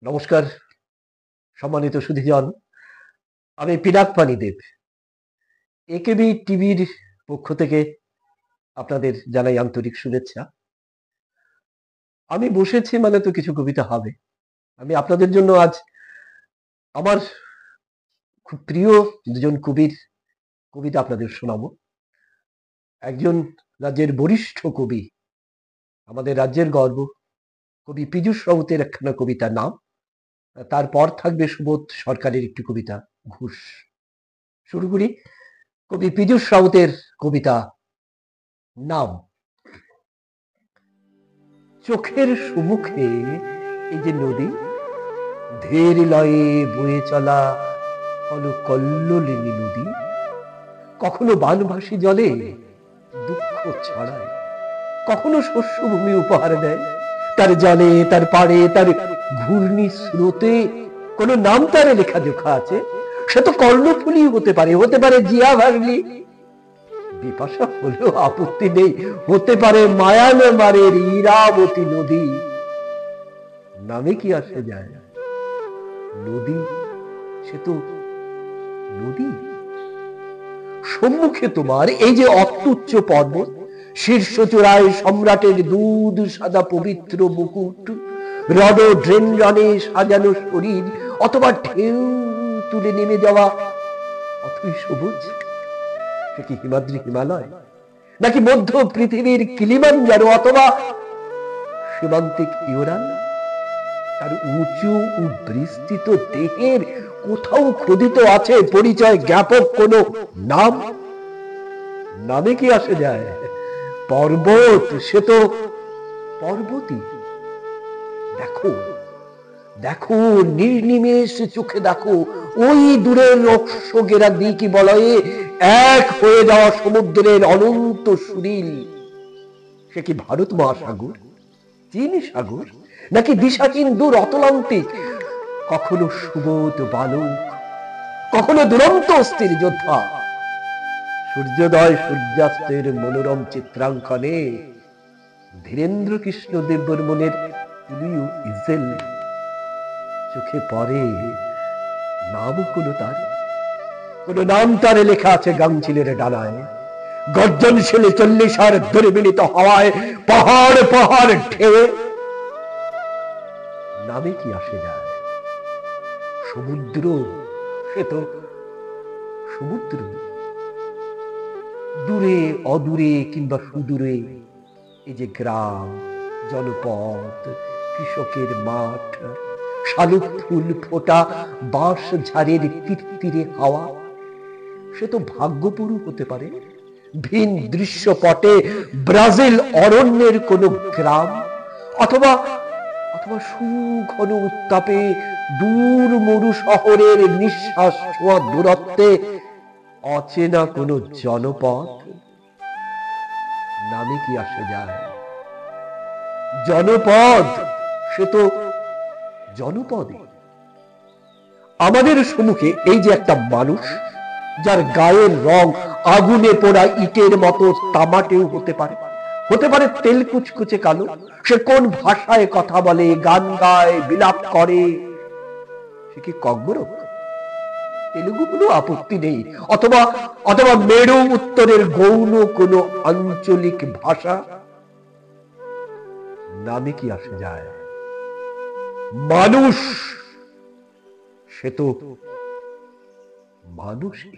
নমস্কার সম্মানিত সুধীজন, আমি পিনাক পানি দেব। একেবি টিভির পক্ষ থেকে আপনাদের জানাই আন্তরিক শুভেচ্ছা। আমি বসেছি মানে তো কিছু কবিতা হবে। আমি আপনাদের জন্য আজ আমার খুব প্রিয় দুজন কবির কবিতা আপনাদের শোনাবো। একজন রাজ্যের বরিষ্ঠ কবি, আমাদের রাজ্যের গর্ব, কবি পীযূষ রাউতের একখানা কবিতার নাম। তারপর থাকবে সুবোধ সরকারের একটি কবিতা ঘুষ। শুরু করি কবি পীযূষ রাউতের কবিতা নাম। চোখের সম্মুখে এই যে নদী, ধীর লয়ে বয়ে চলা কল্লোলিনী নদী, কখনো বানভাসী জলে দুঃখ ছড়ায়, কখনো শস্যভূমি উপহার দেয়। তার জলে, তার পাড়ে, তার ঘূর্ণি স্রোতে কোন নাম তার লেখা জোখা আছে। সে তো কর্ণফুলী হতে পারে, হতে পারে জিয়া ভার্লি, বিপাশা হলেও আপত্তি নেই, হতে পারে মায়ানমারের ইরাবতী নদী। নামে কি আসে যায়? নদী, সে তো নদী। সম্মুখে তোমার এই যে অত্যুচ্চ পর্বত, শীর্ষ চূড়ায় সম্রাটের দুধ সাদা পবিত্র মুকুট, রডোড্রেনড্রনে সাজানো শরীর, অথবা ঢেউ তুলে নেমে যাওয়া অথই সবুজ। সে কি হিমাদ্রি হিমালয়, নাকি মধ্য পৃথিবীর কিলিমাঞ্জারো, অথবা সীমান্তিক ইউরাল? তার উঁচু ও বিস্তৃত দেহের কোথাও খোদিত আছে পরিচয় জ্ঞাপক কোন নাম? নামে কি আসে যায়? পর্বত, সে তো পর্বতই। দেখো দেখো, নির্নিমেষ চোখে দেখো, ওই দূরের রক্ষ গেরা দিক বলয়ে এক হয়ে যাওয়া সমুদ্রের অনন্ত সুনীল। সে কি ভারত মহাসাগর, চীন সাগর, নাকি দিশাচিন্দুর অতলান্তিক? কখনো সুবোধ বালক, কখনো দুরন্ত অস্থির যোদ্ধা। সূর্যোদয় সূর্যাস্তের মনোরম চিত্রাঙ্কনে ধীরেন্দ্র কৃষ্ণ দেববর্মনের তুলিও ইজেল চোখে পড়ে। নাম কোনো তার, কোন নাম তারে লেখা আছে গাংচিলের ডানায়, গর্জনশীলে 40 ধরে মিলিত হওয়ায় পাহাড় পাহাড় ঢেউ। নামে কি আসে যায়? সমুদ্র, সে তো সমুদ্র। দূরে অদূরে কিংবা সুদূরে এই যে গ্রাম, জনপদ, কৃষকের মাঠ, শালুক ফুল ফোটা বাঁশ ঝাড়ের তীরে হাওয়া, সে তো ভাগ্যপুরু হতে পারে। ভিন দৃশ্যপটে ব্রাজিল অরণ্যের কোন গ্রাম, অথবা অথবা সুঘন উত্তাপে দূর মরু শহরের নিঃশ্বাস ছোঁয়া দূরত্বে অচেনা কোন জনপদ। নামে কি আসে যায়? জনপদ, সে তো জনপদই। আমাদের সম্মুখে এই যে একটা মানুষ, যার গায়ের রং আগুনে পোড়া ইটের মতো তামাটেও হতে পারে, হতে পারে তেল কুচকুচে কালো। সে কোন ভাষায় কথা বলে, গান গায়, বিলাপ করে? সে কি ককবরক? তেলুগু কোনো আপত্তি নেই, অথবা অথবা মেরু উত্তরের গৌণ কোন আঞ্চলিক ভাষা। নামে কি আসে যায়? মানুষ, সে তো মানুষই।